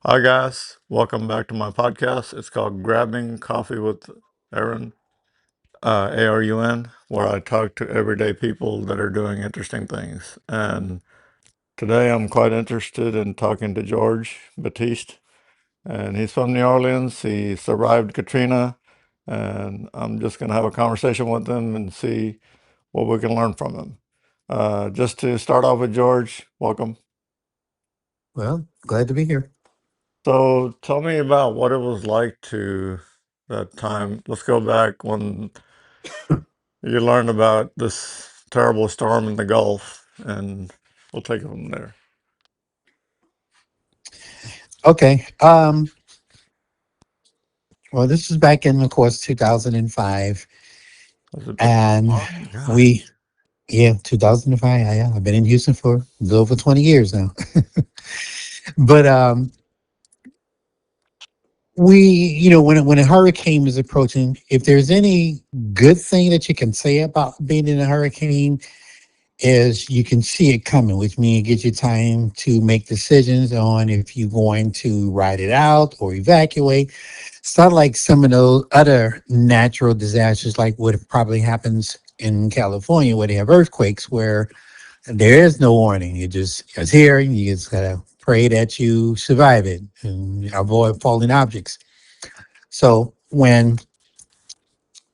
Hi, guys. Welcome back to my podcast. It's called Grabbing Coffee with Aaron, ARUN, where I talk to everyday people that are doing interesting things. And today I'm quite interested in talking to George Batiste. And he's from New Orleans. He survived Katrina. And I'm just going to have a conversation with him and see what we can learn from him. Just to start off with, George, welcome. Well, glad to be here. So tell me about what it was like to that time. Let's go back when you learned about this terrible storm in the Gulf, and we'll take it from there. Okay. Well, this was back in, of course, 2005. Was it been that And long? God. we, yeah, 2005. Yeah, I've been in Houston for a little over 20 years now. But when a hurricane is approaching, if there's any good thing that you can say about being in a hurricane, is you can see it coming, which means it gives you time to make decisions on if you're going to ride it out or evacuate. It's not like some of those other natural disasters, like what probably happens in California, where they have earthquakes, where there is no warning. It's here, and you just gotta pray that you survive it and avoid falling objects. So when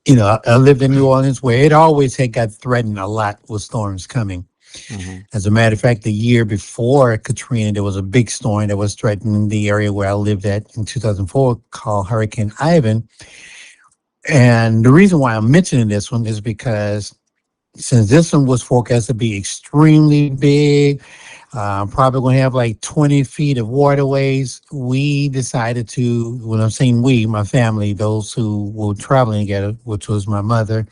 I lived in New Orleans, where it always had got threatened a lot with storms coming. Hmm. As a matter of fact, the year before Katrina, there was a big storm that was threatening the area where I lived at in 2004 called Hurricane Ivan. And the reason why I'm mentioning this one is because since this one was forecast to be extremely big, probably going to have like 20 feet of waterways, we decided to, when I'm saying we, my family, those who were traveling together, which was my mother,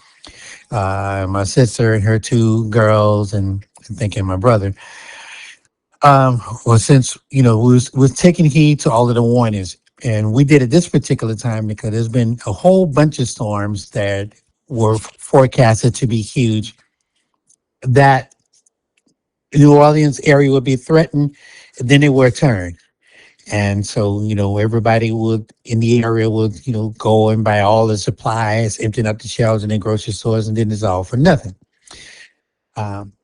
my sister and her two girls, and I think and my brother. Well, since we was taking heed to all of the warnings, and we did it this particular time because there's been a whole bunch of storms that were forecasted to be huge. That New Orleans area would be threatened, then it would turn. And so, everybody would in the area would, go and buy all the supplies, emptying up the shelves in the grocery stores, and then it's all for nothing.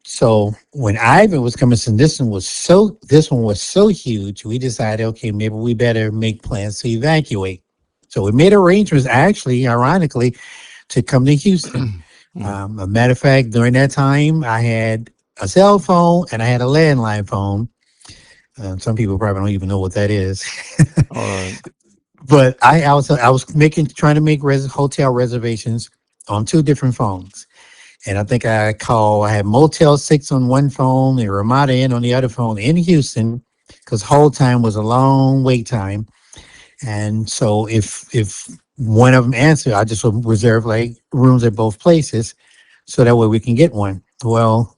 So when Ivan was coming, since this one was so huge, we decided, okay, maybe we better make plans to evacuate. So we made arrangements, actually, ironically, to come to Houston. Hmm. A matter of fact, during that time, I had a cell phone and I had a landline phone. Some people probably don't even know what that is. All right. But I was making trying to make hotel reservations on two different phones. And I think I had Motel 6 on one phone and Ramada Inn on the other phone in Houston, because whole time was a long wait time. And so if one of them answered, I just would reserve like rooms at both places so that way we can get one. Well,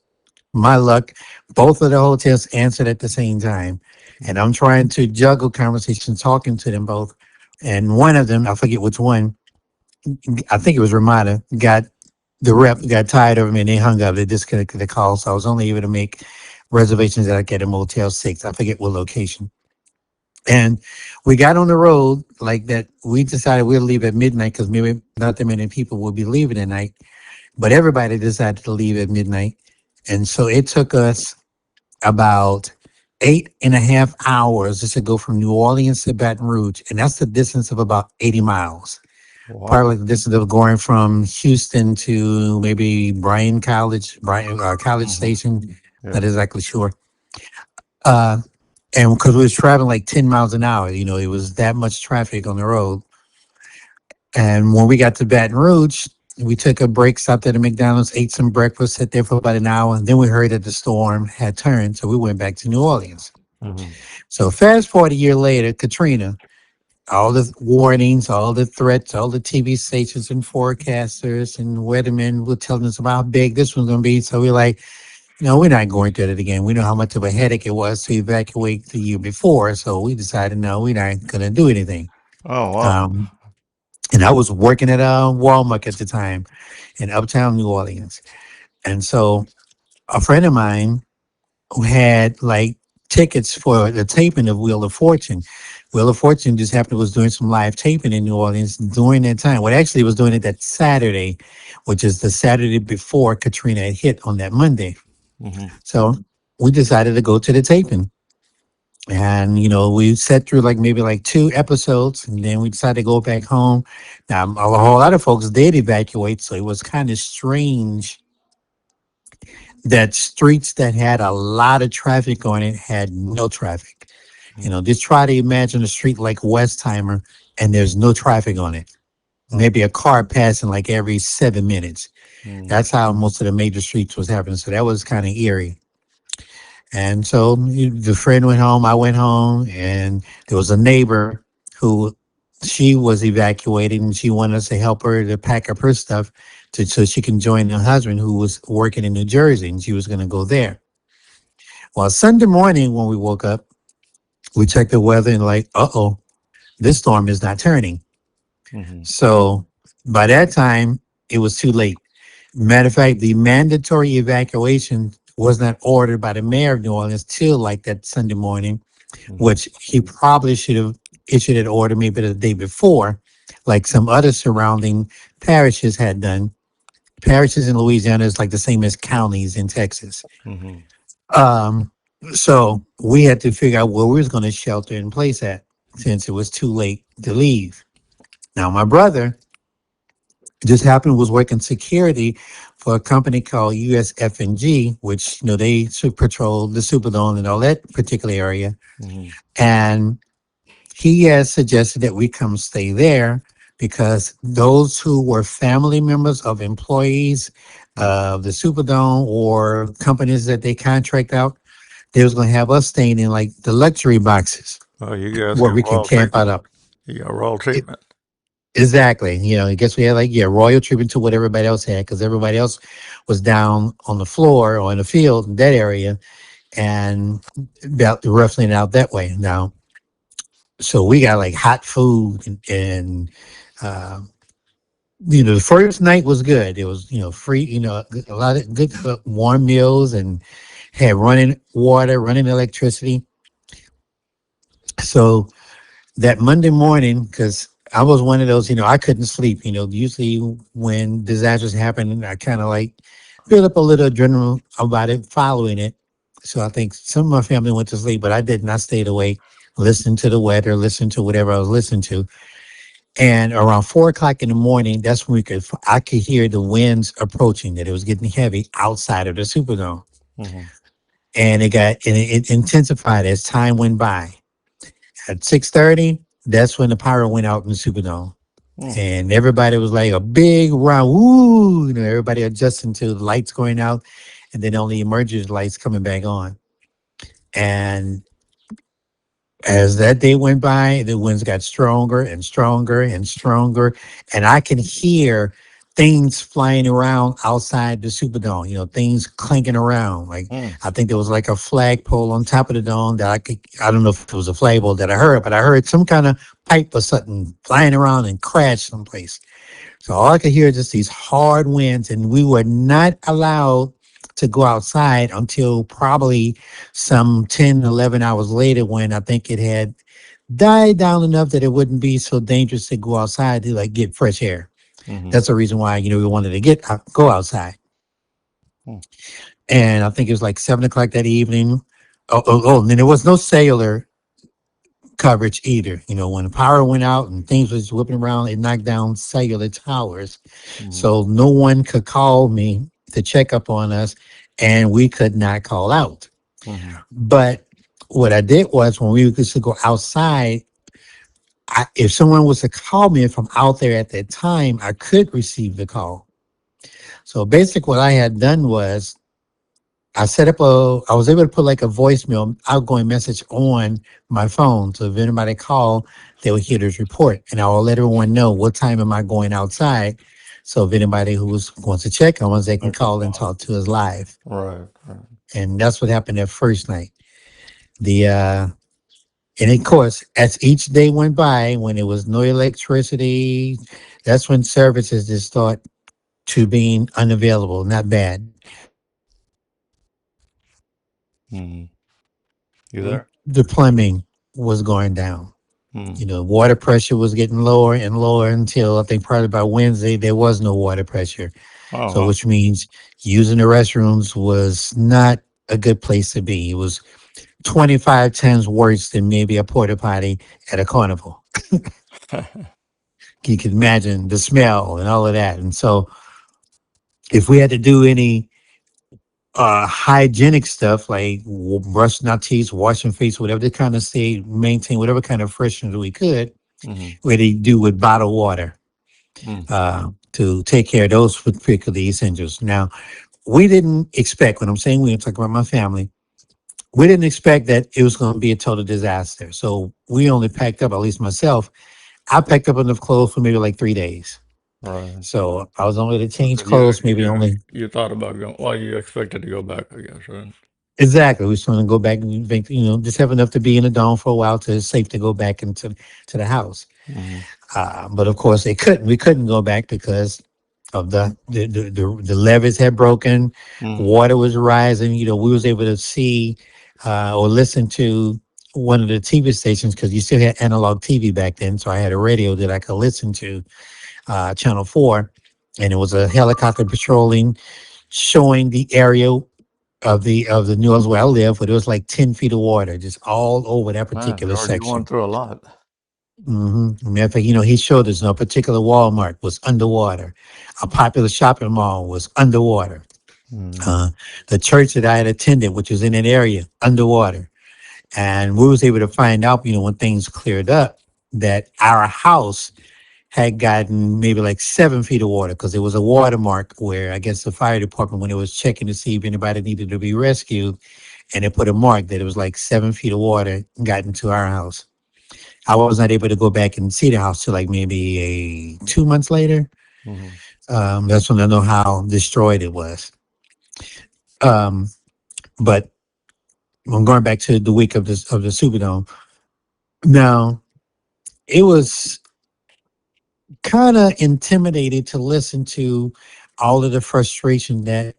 my luck, both of the hotels answered at the same time. And I'm trying to juggle conversations, talking to them both. And one of them, I forget which one, I think it was Ramada, the rep got tired of him and they hung up. They disconnected the call. So I was only able to make reservations that I get at Motel 6. I forget what location. And we got on the road like that. We decided we'll leave at midnight because maybe not that many people will be leaving at night. But everybody decided to leave at midnight. And so it took us about 8.5 hours just to go from New Orleans to Baton Rouge. And that's the distance of about 80 miles. Probably Wow. like the distance of going from Houston to maybe Bryan College Hmm. Station. Not Yeah. exactly sure. Uh, and because we was traveling like 10 miles an hour, it was that much traffic on the road. And when we got to Baton Rouge, we took a break, stopped at a McDonald's, ate some breakfast, sat there for about an hour, and then we heard that the storm had turned, so we went back to New Orleans. Hmm. So fast forward a year later, Katrina, all the warnings, all the threats, all the TV stations and forecasters and weathermen were telling us about how big this was going to be. So we're like, no, we're not going through it again. We know how much of a headache it was to evacuate the year before. So we decided, no, we're not going to do anything. Oh, wow. Um, and I was working at a Walmart at the time in uptown New Orleans. And so a friend of mine who had like tickets for the taping of Wheel of Fortune. Wheel of Fortune just happened was doing some live taping in New Orleans during that time. Well, actually, it was doing it that Saturday, which is the Saturday before Katrina had hit on that Monday. Mm-hmm. So we decided to go to the taping. And, we sat through like maybe like two episodes and then we decided to go back home. Now, a whole lot of folks did evacuate. So it was kind of strange that streets that had a lot of traffic on it had no traffic. Just try to imagine a street like Westheimer and there's no traffic on it. Maybe a car passing like every 7 minutes. Mm-hmm. That's how most of the major streets was happening. So that was kind of eerie. And so the friend went home, I went home, and there was a neighbor who she was evacuating and she wanted us to help her to pack up her stuff so she can join her husband who was working in New Jersey and she was going to go there. Well, Sunday morning when we woke up, we checked the weather and like, uh-oh, this storm is not turning. Mm-hmm. So by that time, it was too late. Matter of fact, the mandatory evacuation was not ordered by the mayor of New Orleans till like that Sunday morning, Mm-hmm. which he probably should have issued an order maybe the day before, like some other surrounding parishes had done. Parishes in Louisiana is like the same as counties in Texas. Mm-hmm. Um, so we had to figure out where we was going to shelter in place at since it was too late to leave. Now, my brother just happened was working security for a company called USF&G, which they patrol the Superdome and all that particular area. Mm-hmm. And he has suggested that we come stay there because those who were family members of employees of the Superdome or companies that they contract out, they was going to have us staying in like the luxury boxes Oh, you guys where get we can royal camp out treatment. up. You got royal It, treatment. exactly. I guess we had like, yeah, royal treatment to what everybody else had because everybody else was down on the floor or in the field in that area and about roughly out that way. Now, so we got like hot food and uh, the first night was good. It was free, a lot of good warm meals and had running water, running electricity. So that Monday morning, because I was one of those, I couldn't sleep. Usually when disasters happen, I kind of like build up a little adrenaline about it, following it. So I think some of my family went to sleep, but I didn't. I stayed awake, listening to the weather, listening to whatever I was listening to. And around 4 o'clock in the morning, that's when I could hear the winds approaching. That it was getting heavy outside of the Superdome, Mm-hmm. and it intensified as time went by. At 6:30, that's when the power went out in the Superdome, Mm. and everybody was like a big round. Woo! Everybody adjusting to the lights going out, and then only emergency lights coming back on. And as that day went by, the winds got stronger and stronger and stronger. And I can hear things flying around outside the Superdome, things clanking around. Like, Mm. I think there was like a flagpole on top of the dome that I don't know if it was a flagpole that I heard, but I heard some kind of pipe or something flying around and crash someplace. So all I could hear is just these hard winds, and we were not allowed to go outside until probably some 10, 11 hours later when I think it had died down enough that it wouldn't be so dangerous to go outside to like get fresh air. Mm-hmm. That's the reason why, we wanted to go outside. Mm. And I think it was like 7 o'clock that evening. And then there was no cellular coverage either. When the power went out and things was whipping around, it knocked down cellular towers. Mm-hmm. So no one could call me to check up on us and we could not call out. Mm-hmm. But what I did was when we used to go outside, if someone was to call me, if I'm out there at that time, I could receive the call. So basically what I had done was I was able to put like a voicemail outgoing message on my phone. So if anybody called, they would hear this report and I will let everyone know what time am I going outside. So if anybody wants to check on us, they can Like a call and call. talk to us live. Right. Right. And that's what happened that first night. The and of course, as each day went by, when there was no electricity, that's when services just start to being unavailable. Not bad. Mm-hmm. You there? The plumbing was going down. Mm. Water pressure was getting lower and lower until I think probably by Wednesday there was no water pressure. Oh, So, wow. which means using the restrooms was not a good place to be. It was 25 times worse than maybe a porta potty at a carnival. You can imagine the smell and all of that. And so, if we had to do any hygienic stuff like brushing our teeth, washing face, whatever to kind of stay maintain whatever kind of freshness we could, Hmm. we had to do with bottled water Mm. to take care of those particular essentials. Now, we didn't expect, when I'm saying we, I'm talking about my family, we didn't expect that it was going to be a total disaster. So we only packed up, at least myself, I packed up enough clothes for maybe like 3 days. Right. So I was only to change Because you clothes, maybe only. you thought about going. Well, you expected to go back, I guess, right? Exactly. We just want to go back and just have enough to be in the dome for a while to it's safe to go back into to the house. Hmm. But of course, they couldn't. We couldn't go back because of the levees had broken, Mm. water was rising. We was able to see or listen to one of the TV stations because you still had analog TV back then. So I had a radio that I could listen to, Channel 4, and it was a helicopter patrolling, showing the area of the New Orleans where I live, but it was like 10 feet of water just all over that Man, particular George, you went section. through a lot. Matter of fact, he showed us no particular Walmart was underwater. A popular shopping mall was underwater. Mm. Uh, the church that I had attended, which was in that area, underwater. And we was able to find out, when things cleared up, that our house had gotten maybe like 7 feet of water because there was a watermark where I guess the fire department, when it was checking to see if anybody needed to be rescued, and they put a mark that it was like 7 feet of water got into our house. I was not able to go back and see the house till like maybe 2 months later. Hmm. That's when I know how destroyed it was. Um, but I'm going back to the week of the Superdome. Now it was kind of intimidated to listen to all of the frustration that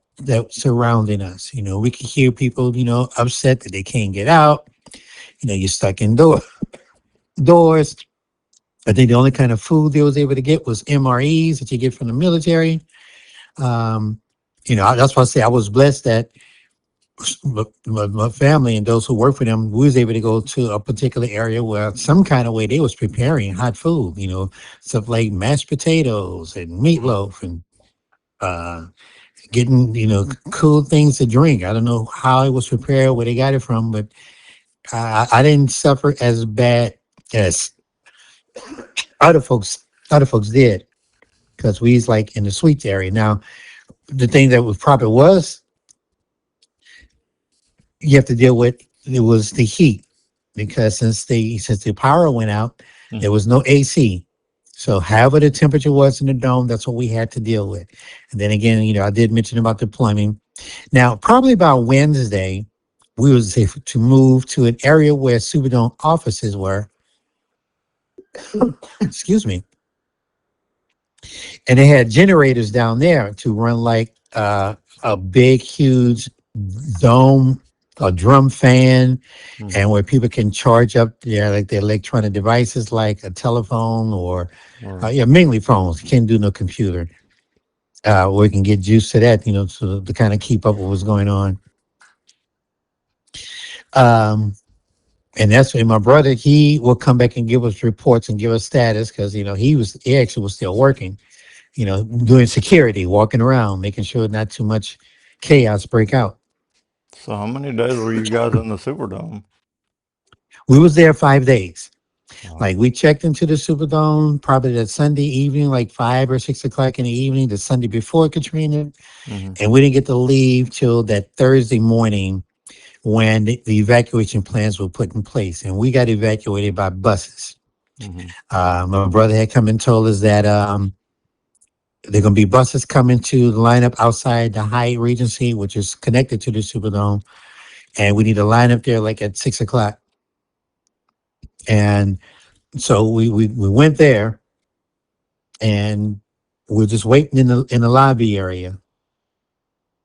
surrounding us. We could hear people, upset that they can't get out. You're stuck doors. I think the only kind of food they was able to get was MREs that you get from the military. Um, that's why I say I was blessed that my family and those who work for them, we was able to go to a particular area where some kind of way they was preparing hot food, stuff like mashed potatoes and meatloaf and uh, getting, cool things to drink. I don't know how it was prepared, where they got it from, but I didn't suffer as bad as other folks, other folks did because we was like in the suites area. Now, the thing that was probably was you have to deal with it was the heat because since the power went out, there Hmm. was no AC. So however the temperature was in the dome, that's what we had to deal with. And then again, I did mention about the plumbing. Now, probably about Wednesday, we was able to move to an area where Superdome offices were. Excuse me, and they had generators down there to run like a big, huge dome, a drum fan, Hmm. and where people can charge up their electronic devices like a telephone or Right. yeah, mainly phones. You can't do no computer. Where we can get juice to that, to kind of keep up what was going on. Um, and that's when my brother, he will come back and give us reports and give us status because he actually was still working, doing security, walking around, making sure not too much chaos break out. So, how many days were you guys in the Superdome? We was there 5 days. Wow. Like we checked into the Superdome probably that Sunday evening, like 5 or 6 o'clock in the evening, the Sunday before Katrina, Hmm. and we didn't get to leave till that Thursday morning when the evacuation plans were put in place, and we got evacuated by buses. Hmm. My brother had come and told us that there are going to be buses coming to line up outside the Hyatt Regency, which is connected to the Superdome, and we need to line up there like at 6 o'clock. And so we went there, and we're just waiting in the lobby area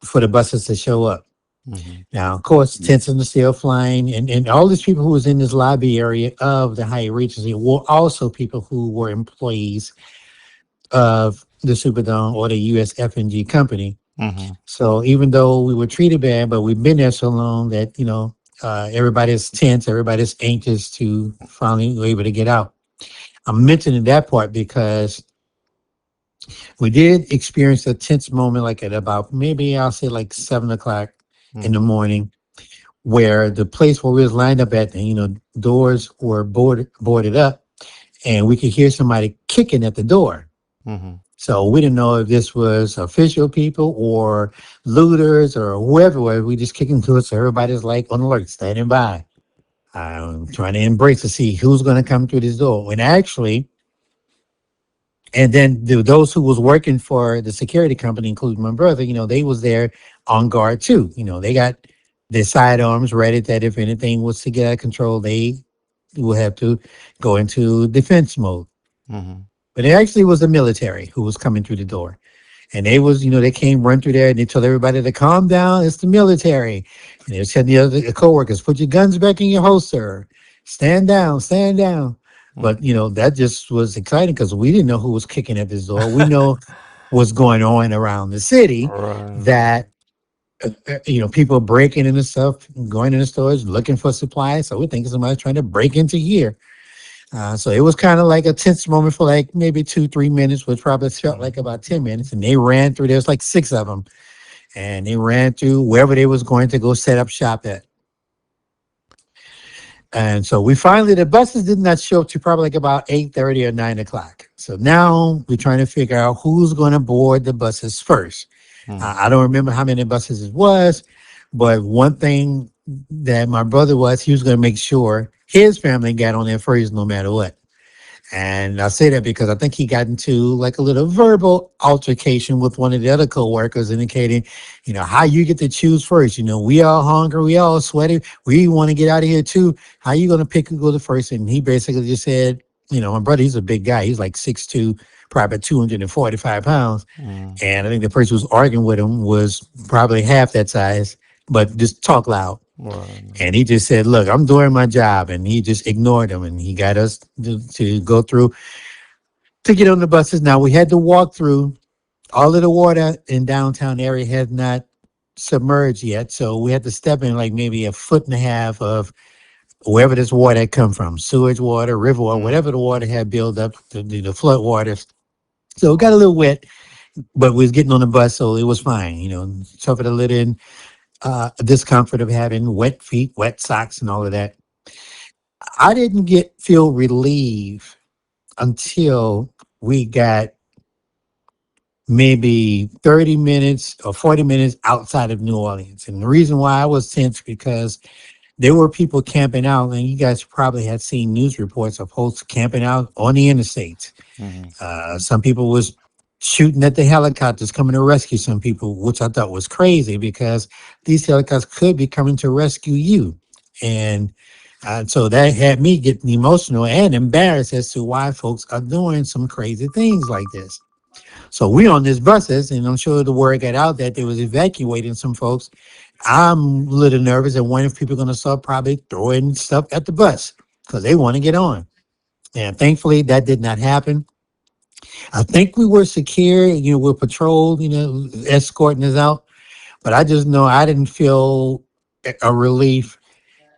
for the buses to show up. Mhm. Now, of course, tents are still flying, and all these people who was in this lobby area of the Hyatt Regency were also people who were employees of the Superdome or the USF&G company. Mhm. So even though we were treated bad, but we've been there so long that everybody's tense, everybody's anxious to finally be able to get out. I'm mentioning that part because we did experience a tense moment, like at about maybe I'll say like 7 o'clock in the Mhm. morning, where the place where we was lined up at, doors were boarded up, and we could hear somebody kicking at the door. Mhm. So we didn't know if this was official people or looters or whoever it was. We just kicking to it, so everybody's like on alert, standing by. I'm trying to embrace to see who's going to come through this door. And actually, and then those who was working for the security company, including my brother, they was there on guard too. They got their sidearms ready that if anything was to get out of control, they will have to go into defense mode. Mhm. But it actually was the military who was coming through the door. And they was, they came run through there and they told everybody to calm down. It's the military. And they was telling the other coworkers, put your guns back in your holster. Stand down, stand down. Mhm. But, that just was exciting because we didn't know who was kicking at this door. We know what's going on around the city Right. that, people breaking into stuff, going into stores, looking for supplies. So we think somebody's trying to break into here. So it was kind of like a tense moment for like maybe 2, 3 minutes, which probably felt like Mhm. about 10 minutes. And they ran through. There's like six of them, and they ran through wherever they was going to go set up shop at. And so we finally the buses did not show up to probably like about 8:30 or 9 o'clock. So now we're trying to figure out who's going to board the buses first. Mhm. I don't remember how many buses it was, but one thing that my brother was, he was going to make sure his family got on there first, no matter what. And I say that because I think he got into like a little verbal altercation with one of the other co-workers, indicating, how you get to choose first. We all hungry, we all sweaty, we want to get out of here too. How you gonna pick who go the first? And he basically just said, my brother, he's a big guy. He's like 6'2", probably 245 pounds. Mhm. And I think the person who was arguing with him was probably half that size, but just talk loud. Right. And he just said, look, I'm doing my job. And he just ignored them. And he got us to go through to get on the buses. Now we had to walk through. All of the water in downtown area has not submerged yet. So we had to step in like maybe a foot and a half of wherever this water had come from, sewage water, river water, whatever Mhm. the water had built up, the flood waters. So it got Right. a little wet, but we was getting on the bus, so it was fine. Suffered a little discomfort of having wet feet, wet socks, and all of that. I didn't get feel relief until we got maybe 30 minutes or 40 minutes outside of New Orleans. And the reason why I was tense because there were people camping out, and you guys probably had seen news reports of folks camping out on the interstates. Mhm. Some people was shooting at the helicopters coming to rescue some people, which I thought was crazy because these helicopters could be coming to rescue you. And so that had me getting emotional and embarrassed as to why folks are doing some crazy things like this. So we on this buses, and I'm sure the word got out that they was evacuating some folks. I'm a little nervous and wondering if people are going to start probably throwing stuff at the bus because they want to get on. And thankfully, that did not happen. I think we were secure, we're patrolled, escorting us out. But I just know I didn't feel a relief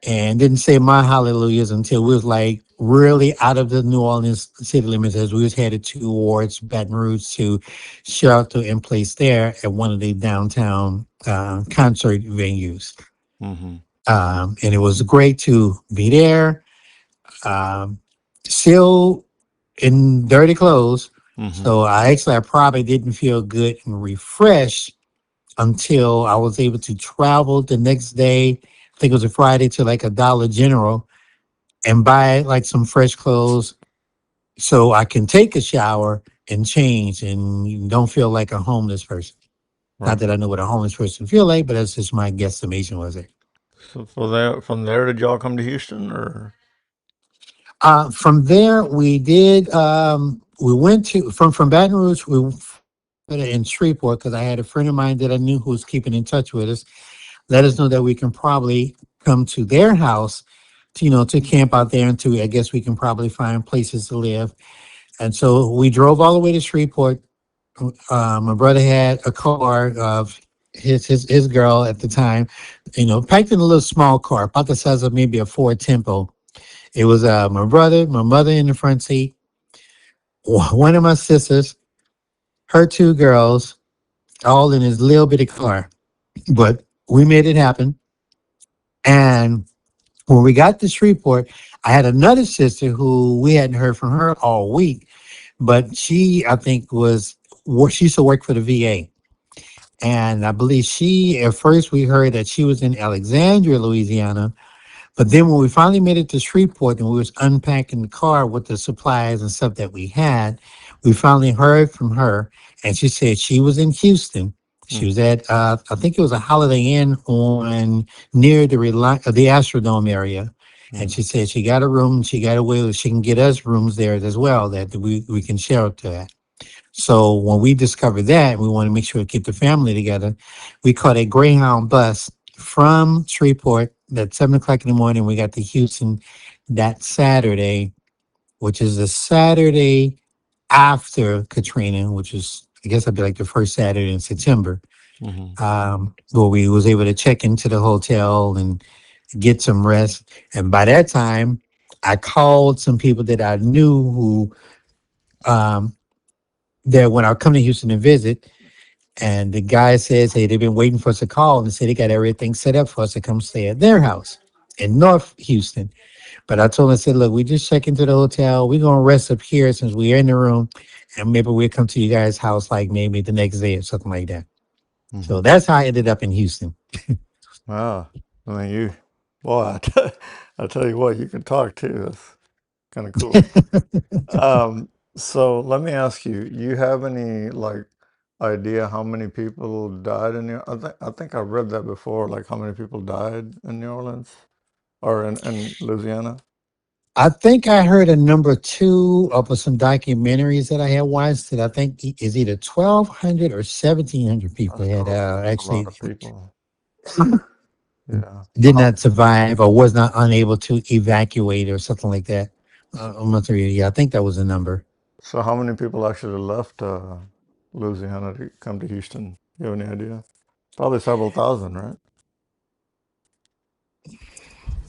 and didn't say my hallelujahs until we was like really out of the New Orleans city limits as we was headed towards Baton Rouge to shelter in place there at one of the downtown concert venues. Mhm. And it was great to be there, um, still in dirty clothes. Mhm. So I probably didn't feel good and refreshed until I was able to travel the next day. I think it was a Friday to like a Dollar General and buy like some fresh clothes so I can take a shower and change and don't feel like a homeless person. Not Right. that I know what a homeless person feel like, but that's just my guesstimation was it. So from there, did y'all come to Houston or? From there, we went to from Baton Rouge. We in Shreveport because I had a friend of mine that I knew who was keeping in touch with us. let us know that we can probably come to their house to, to camp out there and to, I guess we can probably find places to live. And so we drove all the way to Shreveport. My brother had a car of his girl at the time, packed in a little small car, about the size of maybe a Ford Tempo. It was my brother, my mother in the front seat, one of my sisters, her two girls, all in his little bitty car. But we made it happen. And when we got to Shreveport, I had another sister who we hadn't heard from her all week, but she, I think, she used to work for the VA. And I believe at first we heard that she was in Alexandria, Louisiana. But then when we finally made it to Shreveport and we was unpacking the car with the supplies and stuff that we had, we finally heard from her, and she said she was in Houston. She was at I think it was a Holiday Inn on near the Astrodome area, and Mm-hmm. she said she got a room, she got a way she can get us rooms there as well that we can share to that. So when we discovered that, we want to make sure to keep the family together. We caught a Greyhound bus from Shreveport at 7 o'clock in the morning. We got to Houston that Saturday, which is the Saturday after Katrina, which is, I guess that'd be like the first Saturday in September. Mm-hmm. Where we was able to check into the hotel and get some rest. And by that time, I called some people that I knew who um, that when I come to Houston to visit. And the guy says, hey, they've been waiting for us to call and say they got everything set up for us to come stay at their house in North Houston. But I told him, I said, look, we just check into the hotel. We're going to rest up here since we're in the room. And maybe we'll come to you guys' house like maybe the next day or something like that. Mm-hmm. So that's how I ended up in Houston. Wow. I mean, boy, I tell you what, you can talk too. That's kind of cool. So let me ask you, you have any like idea how many people died in I think I read that before, like how many people died in New Orleans or in Louisiana? I think I heard a number two of some documentaries that I had watched that I think is either 1,200 or 1,700 people had That's a lot actually of people. Yeah. did not survive or was not unable to evacuate or something like that. I'm not sure. Yeah, I think that was a number. So how many people actually left Louisiana to come to Houston? You have any idea? Probably several thousand, right?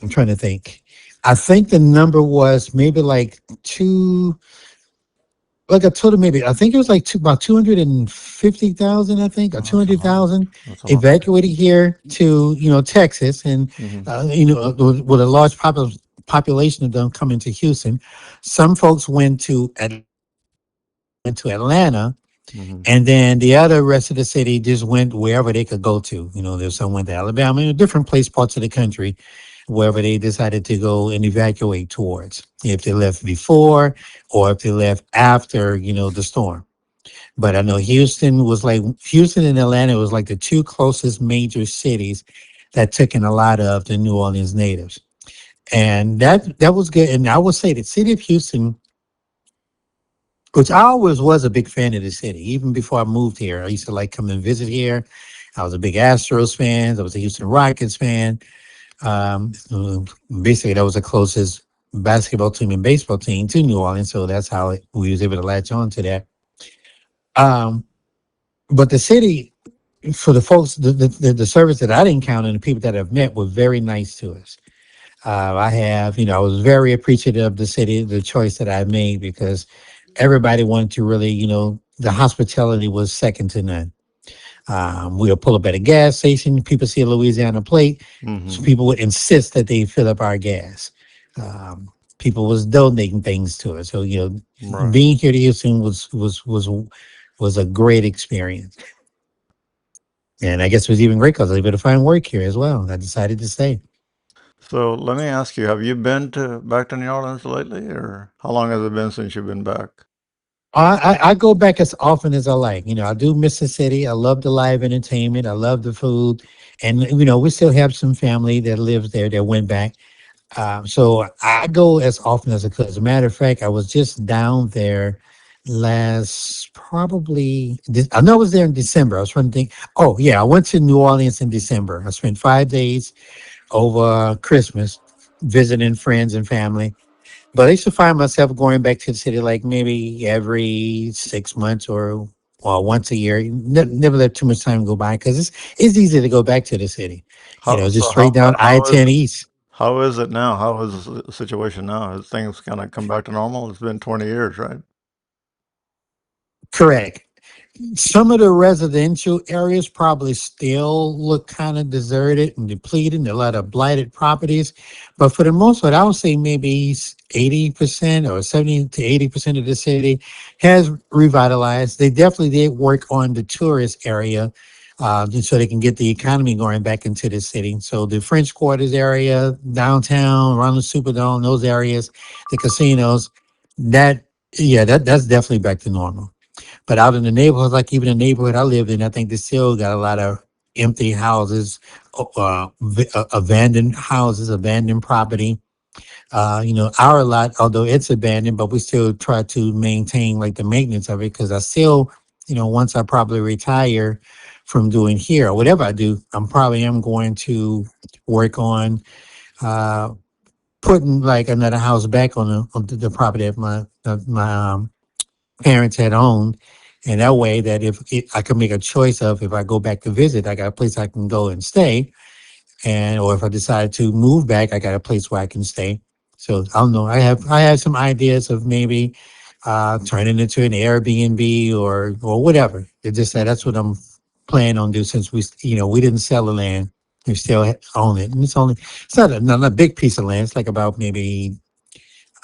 I'm trying to think. I think the number was maybe like like a total maybe, I think it was like about 250,000, I think, or Oh, that's a lot. 200,000 That's a lot of evacuated people. here to, Texas. And, Hmm. with a large population of them coming to Houston, some folks went to Atlanta. Hmm. And then the other rest of the city just went wherever they could go to. There's some went to Alabama, different parts of the country, wherever they decided to go and evacuate towards. If they left before or if they left after, the storm. But I know Houston and Atlanta was like the two closest major cities that took in a lot of the New Orleans natives. And that was good. And I would say the city of Houston, which I always was a big fan of the city. Even before I moved here, I used to like come and visit here. I was a big Astros fan. I was a Houston Rockets fan. Uh, Basically, that was the closest basketball team and baseball team to New Orleans. So that's how we was able to latch on to that. Um, but the city, for the folks, the service that I didn't count and the people that I've met were very nice to us. I was very appreciative of the city, the choice that I made because everybody wanted to really, the hospitality was second to none. We'll pull up at a gas station. People see a Louisiana plate. So Hmm. people would insist that they fill up our gas. Um, People was donating things to us. So, Right. being here to Houston was a great experience. And I guess it was even great because I was able to find work here as well. I decided to stay. So let me ask you, have you been to back to New Orleans lately, or how long has it been since you've been back? I go back as often as I like. I do miss the city. I love the live entertainment. I love the food. And, we still have some family that lives there that went back. So I go as often as I could. As a matter of fact, I was just down there last probably I know I was there in December. I was trying to think. Oh yeah, I went to New Orleans in December. I spent 5 days over Christmas visiting friends and family. But I used to find myself going back to the city like maybe every 6 months or once a year. Never let too much time go by because it's easy to go back to the city. How Just so? straight down How is I-10 East. how is it now? How is the situation now? Has things kind of come back to normal? It's been 20 years, right? Correct. Some of the residential areas probably still look kind of deserted and depleted, and a lot of blighted properties. But for the most part, I would say maybe 80% or 70 to 80% of the city has revitalized. They definitely did work on the tourist area just so they can get the economy going back into the city. So the French Quarters area, downtown, around the Superdome, those areas, the casinos, that, yeah, that's definitely back to normal. But out in the neighborhoods, like even the neighborhood I lived in, I think they still got a lot of empty houses, abandoned houses, abandoned property. Our lot, although it's abandoned, but we still try to maintain like the maintenance of it because I still, once I probably retire from doing here or whatever I do, I'm probably am going to work on uh, putting like another house back on the property of my parents had owned. And that way that if I could make a choice of if I go back to visit, I got a place I can go and stay. And or if I decide to move back, I got a place where I can stay. So I don't know. I have some ideas of maybe turning it into an Airbnb or whatever. It's just that that's what I'm planning on do since we didn't sell the land. We still own it. And it's not a big piece of land. It's like about maybe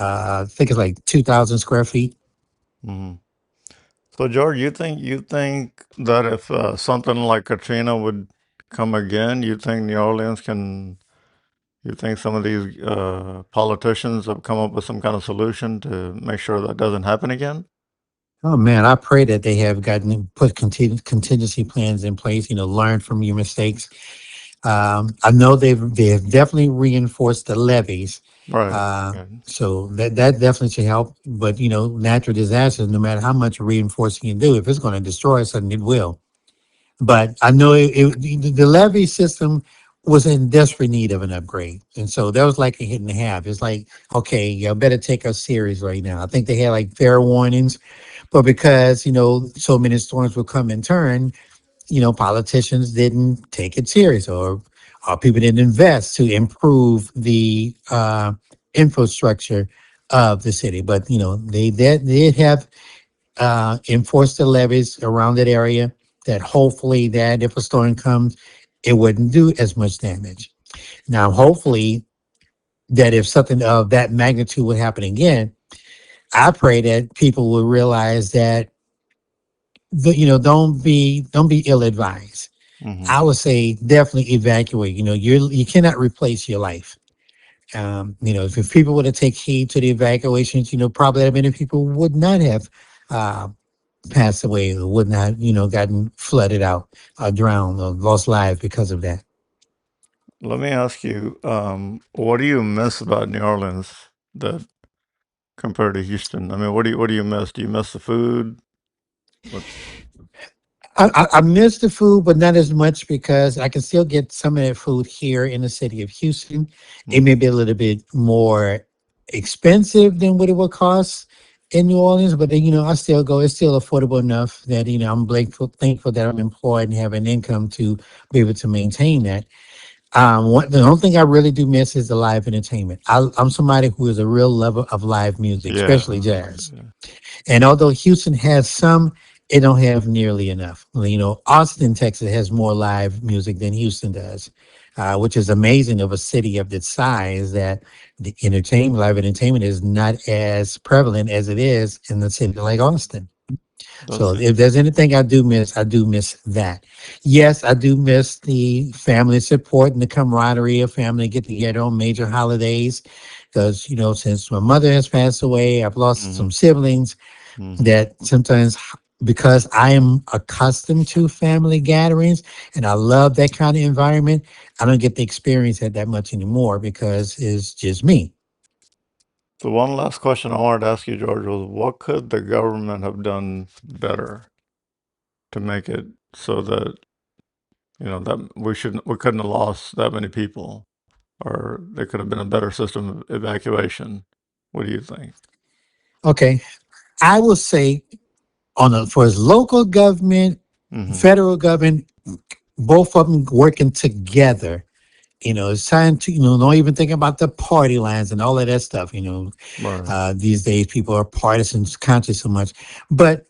I think it's like 2,000 square feet. Hmm. So, George, you think that if something like Katrina would come again, you think New Orleans can? You think some of these politicians have come up with some kind of solution to make sure that doesn't happen again? Oh man, I pray that they have gotten put contingency plans in place. Learn from your mistakes. I know they have definitely reinforced the levees, Right. Right. so that definitely should help. But natural disasters, no matter how much reinforcing you do, if it's going to destroy something, it will. But I know the levee system was in desperate need of an upgrade, and so that was like a hit and a half. It's like, okay, you better take us serious right now. I think they had like fair warnings, but because so many storms would come in turn, politicians didn't take it serious, or people didn't invest to improve the infrastructure of the city. But they did have enforced the levees around that area. That hopefully that if a storm comes, it wouldn't do as much damage. Now, hopefully that if something of that magnitude would happen again, I pray that people will realize that don't be ill advised. Hmm. I would say definitely evacuate. You cannot replace your life. If people were to take heed to the evacuations, probably that many people would not have uh, passed away or would not, gotten flooded out or drowned or lost lives because of that. Let me ask you, what do you miss about New Orleans that compared to Houston? I mean, what do you miss? Do you miss the food? What? I miss the food, but not as much because I can still get some of that food here in the city of Houston. It may Hmm. be a little bit more expensive than what it would cost in New Orleans, but then, I still go. It's still affordable enough that I'm thankful that I'm employed and have an income to be able to maintain that. The only thing I really do miss is the live entertainment. I'm somebody who is a real lover of live music, especially Yeah. jazz. Yeah. And although Houston has some, it don't have nearly enough. Well, Austin, Texas has more live music than Houston does, which is amazing of a city of this size that live entertainment is not as prevalent as it is in the city like Austin. So That's if there's anything I do miss that. Yes, I do miss the family support and the camaraderie of family get together on major holidays. Because, since my mother has passed away, I've lost hmm some siblings hmm that sometimes because I am accustomed to family gatherings and I love that kind of environment, I don't get to experience that much anymore because it's just me. The one last question I wanted to ask you, George, was what could the government have done better to make it so that that we couldn't have lost that many people, or there could have been a better system of evacuation. What do you think? Okay, I will say for his local government, Mm-hmm. federal government, both of them working together. It's time to, don't even think about the party lines and all of that stuff. Right. These days people are partisan conscious so much. But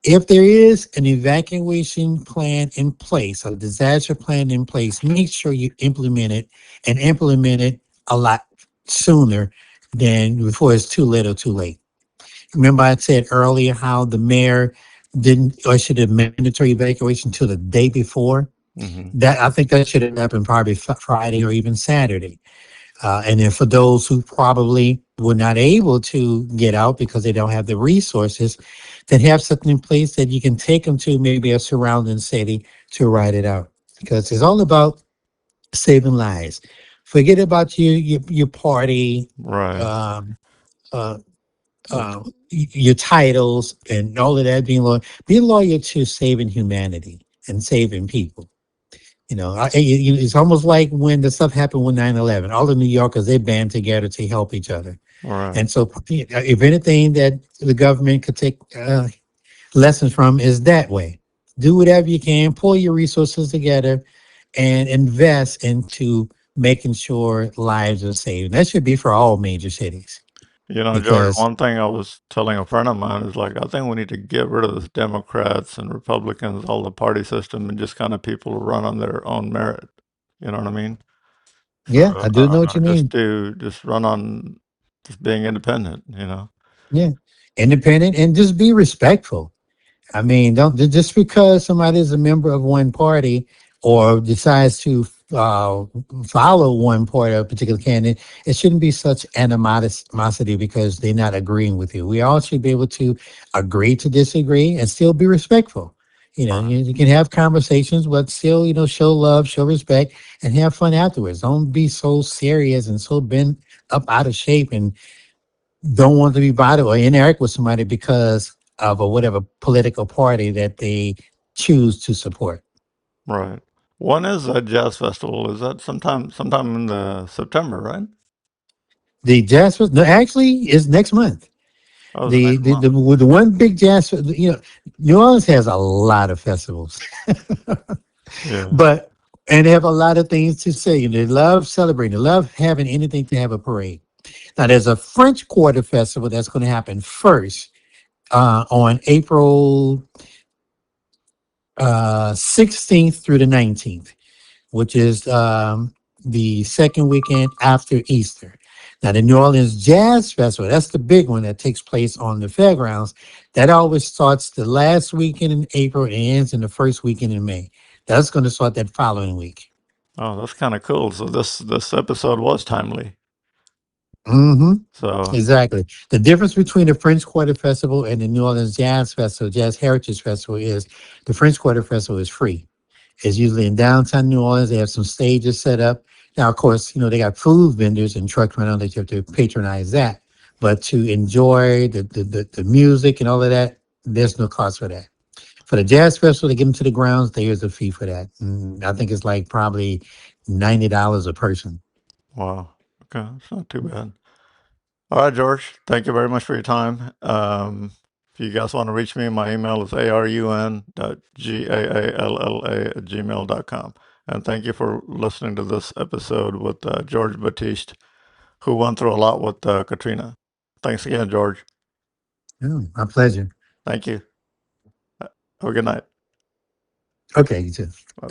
if there is an evacuation plan in place, a disaster plan in place, make sure you implement it and implement it a lot sooner than before it's too little too late. Remember, I said earlier how the mayor didn't issue the mandatory evacuation till the day before. Mm-hmm. That I think that should have happened probably Friday or even Saturday. And then for those who probably were not able to get out because they don't have the resources, then have something in place that you can take them to maybe a surrounding city to ride it out. Because it's all about saving lives. Forget about your party, Right. um, uh, your titles, and all of that. Being loyal, be loyal to saving humanity and saving people. It's almost like when the stuff happened with 9/11. All the New Yorkers, they band together to help each other. Right. And so, if anything that the government could take lessons from is that way. Do whatever you can, pull your resources together, and invest into making sure lives are saved. That should be for all major cities George, because, one thing I was telling a friend of mine is like, I think we need to get rid of this Democrats and Republicans, all the party system, and just kind of people run on their own merit. You know what I mean? So yeah, I do know what you just mean. just run on just being independent. Yeah. Independent and just be respectful. I mean, don't just because somebody is a member of one party or decides to follow one party or a particular candidate, it shouldn't be such animosity because they're not agreeing with you. We all should be able to agree to disagree and still be respectful. You can have conversations, but still, show love, show respect, and have fun afterwards. Don't be so serious and so bent up out of shape and don't want to be bothered or interact with somebody because of a whatever political party that they choose to support. Right. When is that jazz festival? Is that sometime in the September, right? The jazz no, actually is next month. Oh, it's The next the month. the, with the one big New Orleans has a lot of festivals, Yeah. but and they have a lot of things to say. They love celebrating. They love having anything to have a parade. Now there's a French Quarter Festival that's going to happen first on April 16th through the 19th, which is the second weekend after Easter. Now, the New Orleans Jazz Festival, that's the big one that takes place on the fairgrounds. That always starts the last weekend in April and ends in the first weekend in May. That's going to start that following week. Oh, that's kind of cool. So this episode was timely. Hmm. So Exactly. The difference between the French Quarter Festival and the New Orleans Jazz Festival, Jazz Heritage Festival, is the French Quarter Festival is free. It's usually in downtown New Orleans. They have some stages set up. Now, of course, they got food vendors and trucks around that you have to patronize that. But to enjoy the music and all of that, there's no cost for that. For the jazz festival, to get them to the grounds, there is a fee for that. I think it's like probably $90 a person. wow. Okay, it's not too bad. All right, George. Thank you very much for your time. If you guys want to reach me, my email is arun.gaalla@gmail.com. And thank you for listening to this episode with George Batiste, who went through a lot with Katrina. Thanks again, George. Oh, my pleasure. Thank you. Have a good night. Okay, you too. Bye.